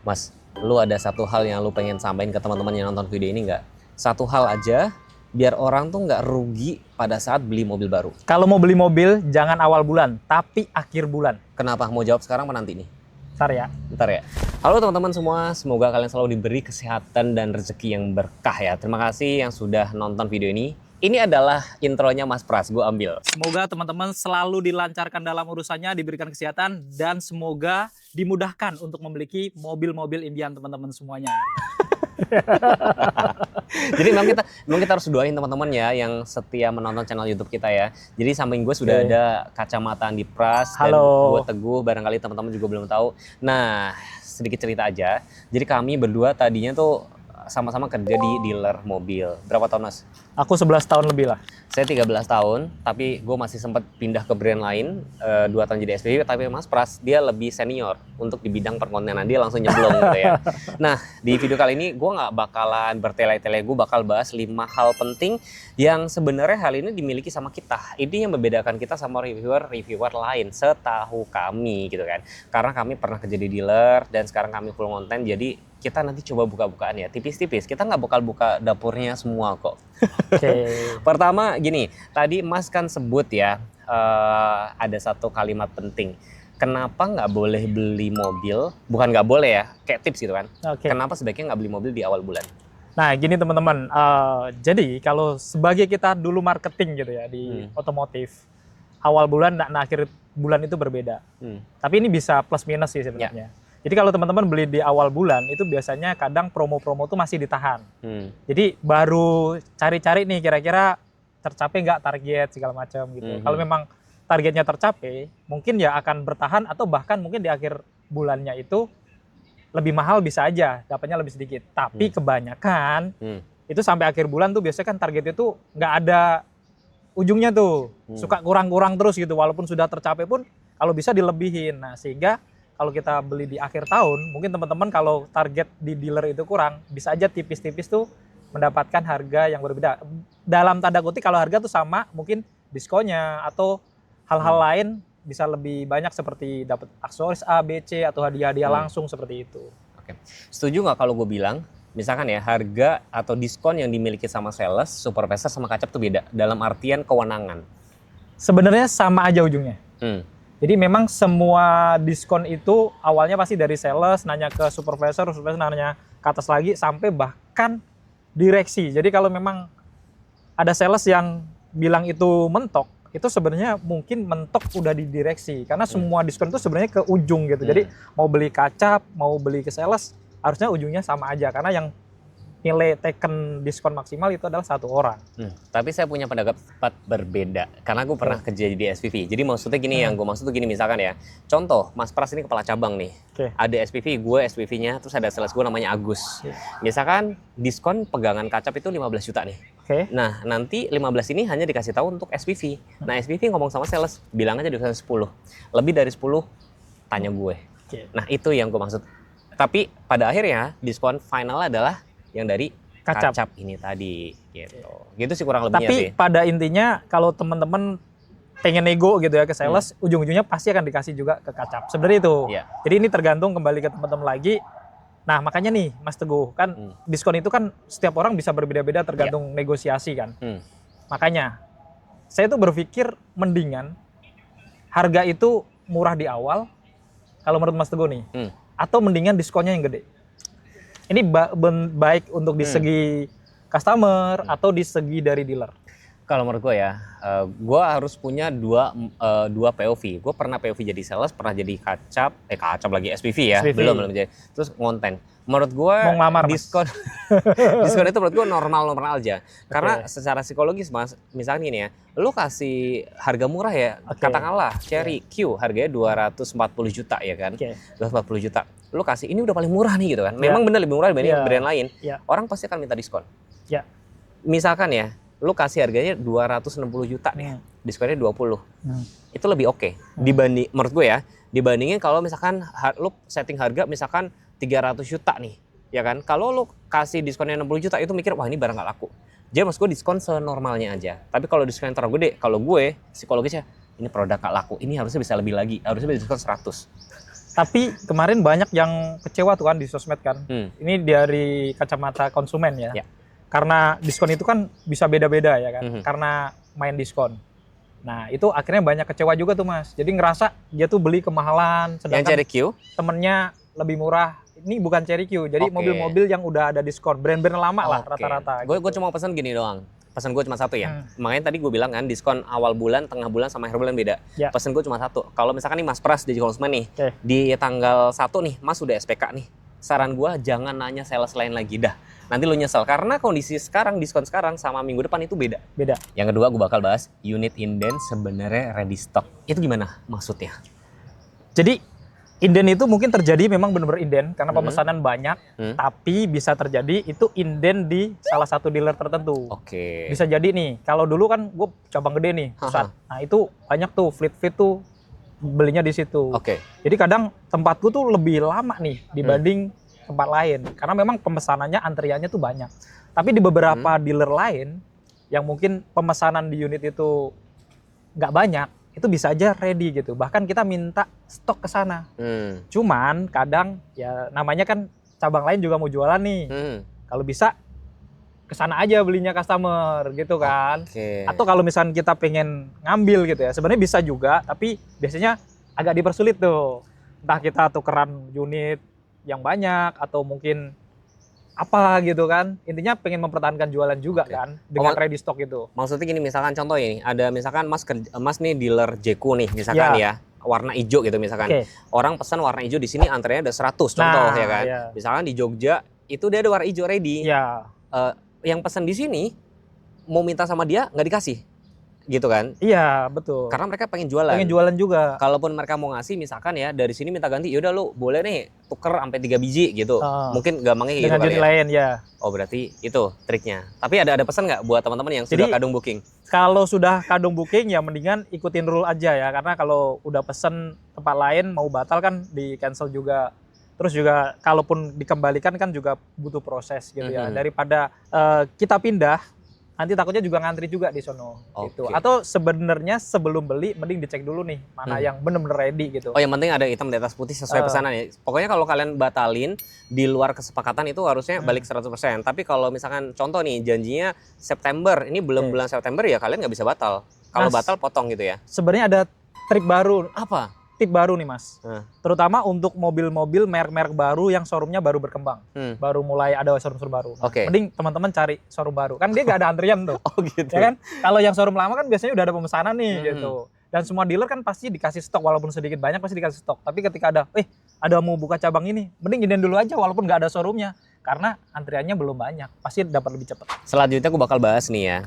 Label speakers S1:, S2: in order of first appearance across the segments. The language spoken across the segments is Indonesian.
S1: Mas, lu ada satu hal yang lu pengen sampaikan ke teman-teman yang nonton video ini nggak? Satu hal aja, biar orang tuh nggak rugi pada saat beli mobil baru.
S2: Kalau mau beli mobil, jangan awal bulan, tapi akhir bulan.
S1: Kenapa? Mau jawab sekarang apa nanti nih?
S2: Ntar ya.
S1: Bentar ya. Halo teman-teman semua, semoga kalian selalu diberi kesehatan dan rezeki yang berkah ya. Terima kasih yang sudah nonton video ini. Ini adalah intronya Mas Pras, gue ambil.
S2: Semoga teman-teman selalu dilancarkan dalam urusannya, diberikan kesehatan, dan semoga dimudahkan untuk memiliki mobil-mobil impian teman-teman semuanya.
S1: Jadi memang kita harus doain teman-teman ya yang setia menonton channel YouTube kita ya. Jadi samping gue sudah ada kacamata Andi Pras dan gue Teguh, barangkali teman-teman juga belum tahu. Nah, sedikit cerita aja. Jadi kami berdua tadinya tuh sama-sama kerja di dealer mobil. Berapa tahun, Mas?
S2: Aku 11 tahun lebih lah.
S1: Saya 13 tahun, tapi gue masih sempat pindah ke brand lain, 2 tahun jadi SPV, tapi Mas Pras, dia lebih senior untuk di bidang perkontenan, dia langsung nyemplung gitu ya. Nah, di video kali ini gue nggak bakalan bertele-tele, gue bakal bahas 5 hal penting yang sebenarnya hal ini dimiliki sama kita. Ini yang membedakan kita sama reviewer lain, setahu kami gitu kan. Karena kami pernah kerja di dealer, dan sekarang kami full konten, jadi kita nanti coba buka-bukaan ya, tipis-tipis. Kita nggak bakal buka dapurnya semua kok. Pertama gini, tadi Mas kan sebut ya, ada satu kalimat penting. Kenapa nggak boleh beli mobil, bukan nggak boleh ya, kayak tips gitu kan. Kenapa sebaiknya nggak beli mobil di awal bulan?
S2: Nah gini teman-teman, jadi kalau sebagai kita dulu marketing gitu ya di otomotif, awal bulan dan akhir bulan itu berbeda. Tapi ini bisa plus minus sih sebenarnya. Jadi kalau teman-teman beli di awal bulan itu biasanya kadang promo-promo tuh masih ditahan. Jadi baru cari-cari nih kira-kira tercapai nggak target segala macam gitu. Kalau memang targetnya tercapai, mungkin ya akan bertahan atau bahkan mungkin di akhir bulannya itu lebih mahal bisa aja, dapatnya lebih sedikit. Tapi kebanyakan itu sampai akhir bulan tuh biasanya kan target itu nggak ada ujungnya tuh. Suka kurang-kurang terus gitu, walaupun sudah tercapai pun kalau bisa dilebihin. Nah sehingga kalau kita beli di akhir tahun, mungkin teman-teman kalau target di dealer itu kurang, bisa aja tipis-tipis tuh mendapatkan harga yang berbeda. Dalam tanda kutip kalau harga tuh sama, mungkin diskonnya atau hal-hal lain bisa lebih banyak seperti dapat aksesoris A, B, C atau hadiah-hadiah langsung seperti itu.
S1: Oke. Setuju nggak kalau gue bilang, misalkan ya harga atau diskon yang dimiliki sama sales, supervisor sama kacap tuh beda dalam artian kewenangan?
S2: Sebenarnya sama aja ujungnya. Jadi memang semua diskon itu awalnya pasti dari sales, nanya ke supervisor, supervisor nanya ke atas lagi, sampai bahkan direksi. Jadi kalau memang ada sales yang bilang itu mentok, itu sebenarnya mungkin mentok udah di direksi. Karena semua diskon itu sebenarnya ke ujung gitu. Jadi mau beli kacap, mau beli ke sales, harusnya ujungnya sama aja. Karena yang nilai taken diskon maksimal itu adalah satu orang.
S1: Tapi saya punya pendapat berbeda karena gue pernah kerja di SPV. Jadi maksudnya gini, yang gue maksud tuh gini, misalkan ya, contoh Mas Pras ini kepala cabang nih, ada SPV, gue SPV-nya, terus ada sales gue namanya Agus. Misalkan diskon pegangan kacap itu 15 juta nih. Nah nanti 15 ini hanya dikasih tahu untuk SPV. Nah SPV ngomong sama sales, bilang aja diskon 10. Lebih dari 10 tanya gue. Nah itu yang gue maksud. Tapi pada akhirnya diskon final adalah yang dari kacap ini tadi gitu. Gitu sih kurang lebihnya.
S2: Tapi pada intinya kalau teman-teman pengen nego gitu ya ke sales, ujung-ujungnya pasti akan dikasih juga ke kacap. Sebenarnya itu. Jadi ini tergantung kembali ke teman-teman lagi. Nah, makanya nih Mas Teguh, kan diskon itu kan setiap orang bisa berbeda-beda tergantung negosiasi kan. Makanya saya tuh berpikir mendingan harga itu murah di awal kalau menurut Mas Teguh nih. Atau mendingan diskonnya yang gede. Ini baik untuk di segi customer atau di segi dari dealer?
S1: Kalau menurut gue ya, gue harus punya dua POV. Gue pernah POV jadi sales, pernah jadi kacap lagi SPV ya, belum jadi. Terus ngonten. Menurut gue diskon diskon itu menurut gue normal aja. Karena secara psikologis Mas, misalnya gini ya, lu kasih harga murah ya, katakanlah Cherry Q harganya 240 juta ya kan, 240 juta. Lu kasih ini udah paling murah nih gitu kan. Memang bener lebih murah dibanding brand lain. Orang pasti akan minta diskon. Misalkan ya, lu kasih harganya 260 juta nih, diskonnya 20. Itu lebih oke. Dibanding, menurut gue ya, dibandingin kalau misalkan lu setting harga misalkan 300 juta nih, ya kan. Kalau lu kasih diskonnya 60 juta itu mikir, wah ini barang gak laku. Jadi maksud gue diskon senormalnya aja. Tapi kalau diskon yang terlalu gede, kalau gue psikologisnya, ini produk gak laku, ini harusnya bisa lebih lagi, harusnya bisa diskon 100.
S2: Tapi kemarin banyak yang kecewa tuh kan di sosmed kan. Ini dari kacamata konsumen ya. Karena diskon itu kan bisa beda-beda ya kan. Karena main diskon. Nah itu akhirnya banyak kecewa juga tuh Mas. Jadi ngerasa dia tuh beli kemahalan. Sedangkan
S1: yang Cherry Q?
S2: Temennya lebih murah. Ini bukan Cherry Q. Jadi mobil-mobil yang udah ada diskon. Brand-brand lama lah rata-rata.
S1: Gue cuma pesan gini doang. Pesan gue cuma satu ya. Makanya tadi gue bilang kan diskon awal bulan, tengah bulan sama akhir bulan beda. Pesan gue cuma satu. Kalau misalkan nih Mas Pras di konsumen nih, di tanggal 1 nih Mas udah SPK nih. Saran gue jangan nanya sales lain lagi dah. Nanti lu nyesel karena kondisi sekarang, diskon sekarang sama minggu depan itu beda. Yang kedua gue bakal bahas unit inden sebenarnya ready stock. Itu gimana maksudnya?
S2: Jadi inden itu mungkin terjadi memang benar-benar inden karena pemesanan banyak, tapi bisa terjadi itu inden di salah satu dealer tertentu. Bisa jadi nih, kalau dulu kan gue cabang gede nih, pusat. Nah itu banyak tuh fleet tuh belinya di situ. Jadi kadang tempatku tuh lebih lama nih dibanding tempat lain karena memang pemesanannya antriannya tuh banyak. Tapi di beberapa dealer lain yang mungkin pemesanan di unit itu nggak banyak, itu bisa aja ready gitu. Bahkan kita minta stok ke sana. Cuman kadang ya namanya kan cabang lain juga mau jualan nih. Kalau bisa ke sana aja belinya customer gitu kan. Atau kalau misalnya kita pengen ngambil gitu ya, sebenarnya bisa juga, tapi biasanya agak dipersulit tuh. Entah kita tukeran unit yang banyak atau mungkin apa gitu kan. Intinya pengen mempertahankan jualan juga kan dengan ready stock itu.
S1: Maksudnya gini, misalkan contoh ini, ada misalkan Mas nih dealer Jeku nih misalkan ya, warna hijau gitu misalkan. Orang pesan warna hijau di sini antrenya ada 100 contoh ya kan. Misalkan di Jogja itu dia ada warna hijau ready. Yang pesan di sini mau minta sama dia nggak dikasih. Gitu kan?
S2: Iya, betul.
S1: Karena mereka pengen jualan.
S2: Pengen jualan juga.
S1: Kalaupun mereka mau ngasih misalkan ya dari sini minta ganti, yaudah lu boleh nih tuker sampai 3 biji gitu. Mungkin gampangnya gitu
S2: dengan
S1: kali
S2: jenis lain ya.
S1: Oh berarti itu triknya. Tapi ada pesan nggak buat teman-teman yang sudah kadung booking?
S2: Kalau sudah kadung booking ya mendingan ikutin rule aja ya. Karena kalau udah pesen tempat lain mau batal kan di cancel juga. Terus juga kalaupun dikembalikan kan juga butuh proses gitu ya. Daripada kita pindah, nanti takutnya juga ngantri juga di sono gitu. Atau sebenarnya sebelum beli mending dicek dulu nih mana yang bener-bener ready gitu.
S1: Oh yang penting ada hitam di atas putih sesuai pesanan ya. Pokoknya kalau kalian batalin di luar kesepakatan itu harusnya balik 100%. Tapi kalau misalkan contoh nih janjinya September, ini belum bulan September ya kalian nggak bisa batal. Kalau batal potong gitu ya.
S2: Sebenarnya ada trik baru.
S1: Apa?
S2: Tip baru nih Mas, terutama untuk mobil-mobil merek-merek baru yang showroomnya baru berkembang, baru mulai ada showroom baru. Mending teman-teman cari showroom baru, kan dia nggak ada antrian tuh,
S1: gitu.
S2: Ya kan? Kalau yang showroom lama kan biasanya udah ada pemesanan nih gitu, dan semua dealer kan pasti dikasih stok walaupun sedikit banyak pasti dikasih stok. Tapi ketika ada mau buka cabang ini, mending inden dulu aja walaupun nggak ada showroomnya, karena antriannya belum banyak, pasti dapat lebih cepat.
S1: Selanjutnya aku bakal bahas nih ya.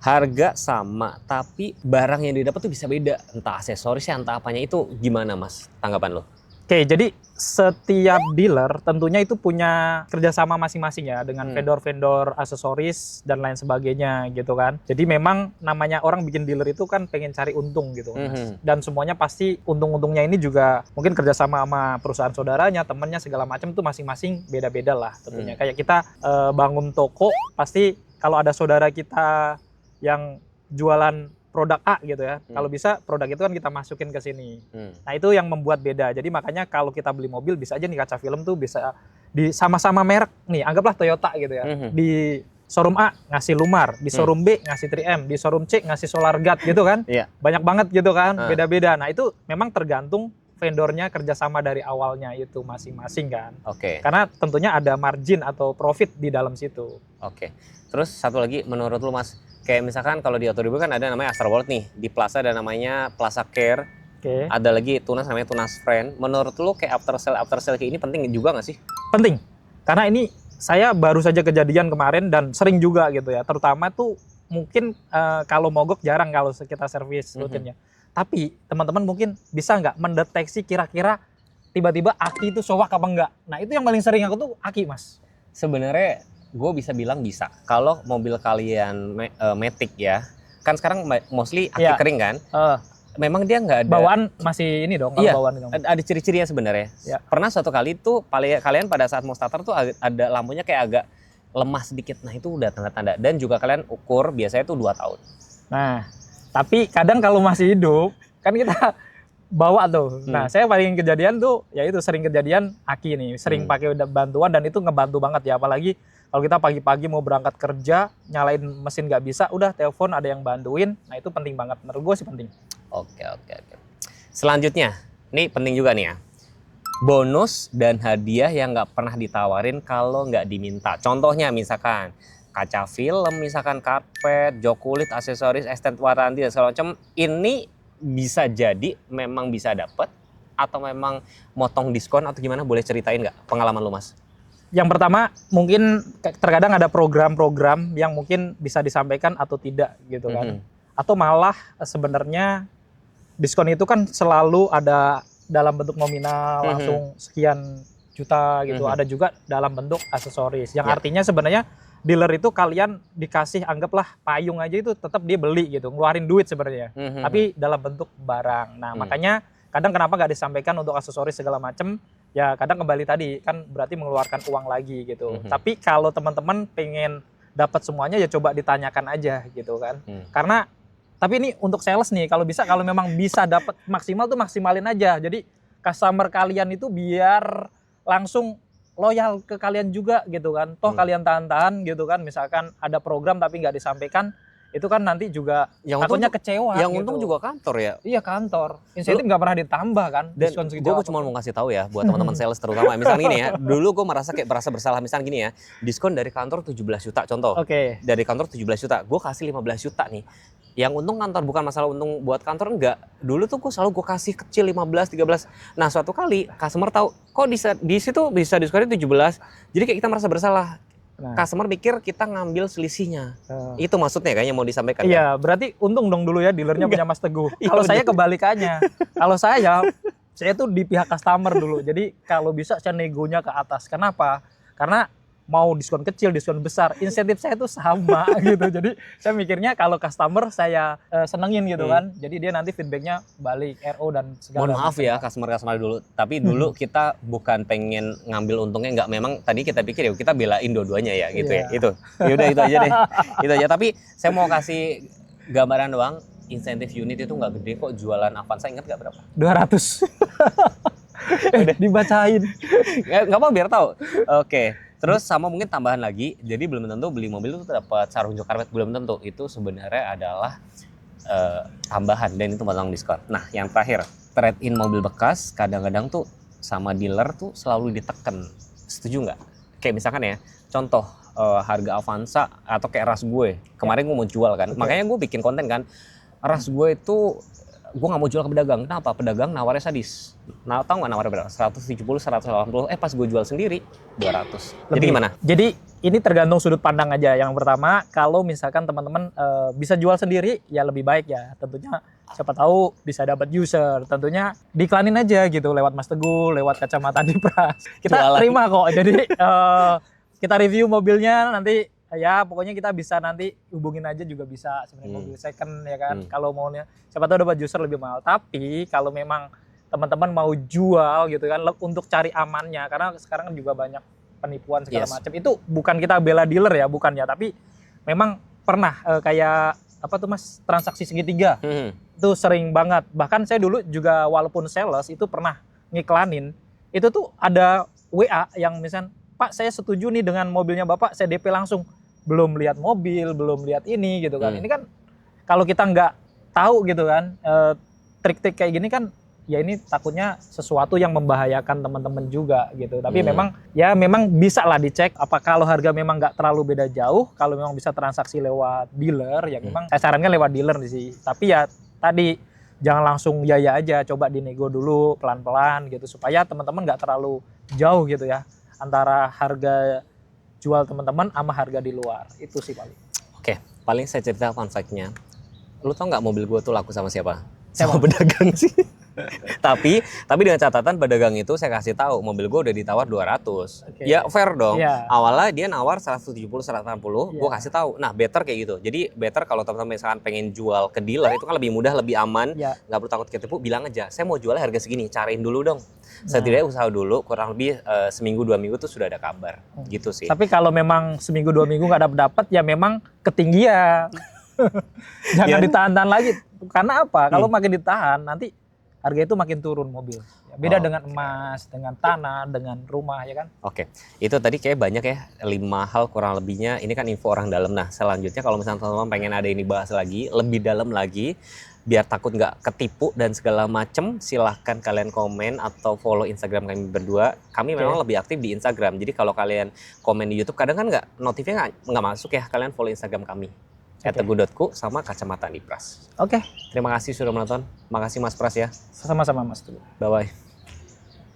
S1: Harga sama, tapi barang yang didapat tuh bisa beda. Entah aksesorisnya, entah apanya, itu gimana Mas tanggapan lo?
S2: Oke, jadi setiap dealer tentunya itu punya kerjasama masing-masing ya dengan vendor-vendor aksesoris dan lain sebagainya gitu kan. Jadi memang namanya orang bikin dealer itu kan pengen cari untung gitu. Dan semuanya pasti untung-untungnya ini juga mungkin kerjasama sama perusahaan saudaranya, temennya segala macam tuh masing-masing beda-beda lah tentunya. Kayak kita bangun toko, pasti kalau ada saudara kita yang jualan produk A gitu ya. Kalau bisa produk itu kan kita masukin ke sini. Nah, itu yang membuat beda. Jadi makanya kalau kita beli mobil bisa aja nih kaca film tuh bisa di sama-sama merek nih. Anggaplah Toyota gitu ya. Di showroom A ngasih Lumar, di showroom B ngasih 3M, di showroom C ngasih Solar Guard gitu kan. Banyak banget gitu kan, beda-beda. Nah, itu memang tergantung vendornya kerjasama dari awalnya itu masing-masing kan. Karena tentunya ada margin atau profit di dalam situ.
S1: Terus satu lagi menurut lu Mas, kayak misalkan kalau di Auto Ribu kan ada namanya Astar World nih, di Plaza ada namanya Plaza Care, ada lagi Tunas namanya Tunas Friend. Menurut lu kayak after sale kayak ini penting juga nggak sih?
S2: Penting, karena ini saya baru saja kejadian kemarin dan sering juga gitu ya. Terutama tuh mungkin kalau mogok jarang kalau kita servis rutinnya. Tapi teman-teman mungkin bisa nggak mendeteksi kira-kira tiba-tiba aki itu soak apa enggak? Nah itu yang paling sering aku tuh aki Mas.
S1: Sebenarnya gue bisa bilang bisa. Kalau mobil kalian Matic ya, kan sekarang mostly aki kering kan. Memang dia nggak ada.
S2: Bawaan masih ini dong.
S1: Iya,
S2: bawaan itu.
S1: Ada ciri-cirinya sebenarnya. Pernah suatu kali tuh kalian pada saat mau starter tuh ada lampunya kayak agak lemah sedikit. Nah itu udah tanda-tanda. Dan juga kalian ukur biasanya tuh 2 tahun.
S2: Nah, tapi kadang kalau masih hidup, kan kita bawa tuh. Nah, saya paling kejadian tuh, ya itu sering kejadian Aki nih, sering pakai bantuan dan itu ngebantu banget ya. Apalagi kalau kita pagi-pagi mau berangkat kerja, nyalain mesin nggak bisa, udah telepon ada yang bantuin. Nah, itu penting banget. Menurut gue sih penting.
S1: Oke. Selanjutnya, ini penting juga nih ya. Bonus dan hadiah yang nggak pernah ditawarin kalau nggak diminta. Contohnya misalkan kaca film, misalkan karpet, jok kulit, aksesoris, extend warranty dan segala macam. Ini bisa jadi memang bisa dapet atau memang motong diskon atau gimana? Boleh ceritain nggak pengalaman lu, Mas?
S2: Yang pertama, mungkin terkadang ada program-program yang mungkin bisa disampaikan atau tidak gitu kan. Atau malah sebenarnya diskon itu kan selalu ada dalam bentuk nominal langsung sekian juta gitu. Ada juga dalam bentuk aksesoris. Yang artinya sebenarnya dealer itu kalian dikasih anggaplah payung aja itu tetap dia beli gitu, ngeluarin duit sebenarnya. Tapi dalam bentuk barang. Nah, makanya kadang kenapa nggak disampaikan untuk aksesoris segala macam? Ya kadang kembali tadi kan berarti mengeluarkan uang lagi gitu. Tapi kalau teman-teman pengen dapat semuanya ya coba ditanyakan aja gitu kan. Karena tapi ini untuk sales nih, kalau memang bisa dapat maksimal tuh maksimalin aja. Jadi customer kalian itu biar langsung loyal ke kalian juga gitu kan. Toh kalian tahan-tahan gitu kan. Misalkan ada program tapi nggak disampaikan, itu kan nanti juga takutnya kecewa.
S1: Yang
S2: gitu.
S1: untung juga kantor ya.
S2: Iya kantor. Insentif nggak pernah ditambah kan.
S1: Dan gue cuma mau ngasih tahu ya buat teman-teman sales terutama. Misalnya gini ya, dulu gue merasa bersalah. Misalnya gini ya, diskon dari kantor 17 juta contoh. Dari kantor 17 juta, gue kasih 15 juta nih. Yang untung kantor, bukan masalah untung buat kantor, enggak. Dulu tuh gue kasih kecil 15, 13. Nah suatu kali customer tahu, kok di situ bisa diskonnya 17. Jadi kayak kita merasa bersalah. Nah, customer mikir kita ngambil selisihnya. Itu maksudnya kayaknya mau disampaikan.
S2: Iya, kan? Berarti untung dong dulu ya dealernya punya Mas Teguh. Kalau saya kebalikannya. Kalau saya tuh di pihak customer dulu. Jadi kalau bisa saya negonya ke atas. Kenapa? Karena mau diskon kecil, diskon besar, insentif saya tuh sama gitu. Jadi saya mikirnya kalau customer saya senengin gitu kan. Jadi dia nanti feedbacknya balik RO dan segala.
S1: Mohon maaf ya customer dulu. Tapi dulu kita bukan pengen ngambil untungnya, nggak. Memang tadi kita pikir ya kita belain dua-duanya ya gitu ya. Itu. Yaudah itu aja deh. Itu aja. Tapi saya mau kasih gambaran doang. Insentif unit itu nggak gede kok, jualan Avanza ingat nggak berapa?
S2: 200. Udah dibacain.
S1: Nggak apa biar tahu. Oke. Terus sama mungkin tambahan lagi, jadi belum tentu beli mobil itu dapat sarung jok karpet, belum tentu. Itu sebenarnya adalah tambahan dan itu potong diskon. Nah yang terakhir, trade in mobil bekas kadang-kadang tuh sama dealer tuh selalu diteken. Setuju nggak? Kayak misalkan ya, contoh harga Avanza atau kayak ras gue. Kemarin gue mau jual kan, makanya gue bikin konten kan. Ras gue itu gue nggak mau jual ke pedagang. Kenapa? Pedagang nawarnya sadis. Nah, tahu nggak nawarnya berapa? 170, 180. Pas gue jual sendiri 200. Jadi gimana?
S2: Jadi ini tergantung sudut pandang aja. Yang pertama, kalau misalkan teman-teman bisa jual sendiri, ya lebih baik ya. Tentunya siapa tahu bisa dapat user. Tentunya diiklanin aja gitu lewat Mas Teguh, lewat Kacamata Dipras. Kita terima kok. Jadi kita review mobilnya nanti. Ya pokoknya kita bisa nanti hubungin aja juga bisa sebenarnya mobil second ya kan. Kalau maunya siapa tahu dapat user lebih mahal. Tapi kalau memang teman-teman mau jual gitu kan untuk cari amannya, karena sekarang juga banyak penipuan segala macam. Itu bukan kita bela dealer ya, bukan ya, tapi memang pernah kayak apa tuh Mas, transaksi segitiga. Itu sering banget. Bahkan saya dulu juga walaupun sales itu pernah ngiklanin. Itu tuh ada WA yang misalnya, Pak saya setuju nih dengan mobilnya Bapak, saya DP langsung. Belum lihat mobil, belum lihat ini gitu kan. Ini kan kalau kita nggak tahu gitu kan, trik-trik kayak gini kan, ya ini takutnya sesuatu yang membahayakan teman-teman juga gitu. Tapi memang bisa lah dicek. Apa kalau harga memang nggak terlalu beda jauh, kalau memang bisa transaksi lewat dealer, ya memang saya sarankan lewat dealer sih. Tapi ya tadi jangan langsung ya aja, coba dinego dulu pelan-pelan gitu supaya teman-teman nggak terlalu jauh gitu ya antara harga jual teman-teman sama harga di luar. Itu sih paling. Oke,
S1: paling saya cerita fun fact-nya. Lu tau nggak mobil gue tuh laku sama siapa? Sama pedagang sih. Tapi dengan catatan pedagang itu saya kasih tahu mobil gue udah ditawar 200. Ya fair dong. Awalnya dia nawar 170, 180, gue kasih tahu. Nah better kayak gitu. Jadi better kalau teman-teman misalkan pengen jual ke dealer itu kan lebih mudah, lebih aman, nggak perlu takut ketipu. Bilang aja, saya mau jualnya harga segini, cariin dulu dong. Setidaknya usaha dulu, kurang lebih seminggu 2 minggu tuh sudah ada kabar, gitu sih.
S2: Tapi kalau memang seminggu 2 minggu nggak dapat, ya memang ketinggian. Jangan ditahan-tahan lagi. Karena apa? Kalau makin ditahan nanti harga itu makin turun mobil. Beda dengan emas, dengan tanah, dengan rumah, ya kan?
S1: Oke, itu tadi kayak banyak ya, 5 hal kurang lebihnya. Ini kan info orang dalam. Nah, selanjutnya kalau misalnya teman-teman pengen ada ini bahas lagi, lebih dalam lagi, biar takut nggak ketipu dan segala macem, silahkan kalian komen atau follow Instagram kami berdua. Kami memang lebih aktif di Instagram. Jadi kalau kalian komen di YouTube, kadang kan notifnya nggak masuk ya. Kalian follow Instagram kami. @teguh.ku sama Kacamata Andi Pras.
S2: Oke.
S1: Terima kasih sudah menonton. Makasih Mas Pras ya.
S2: Sama-sama Mas Teguh.
S1: Bye-bye.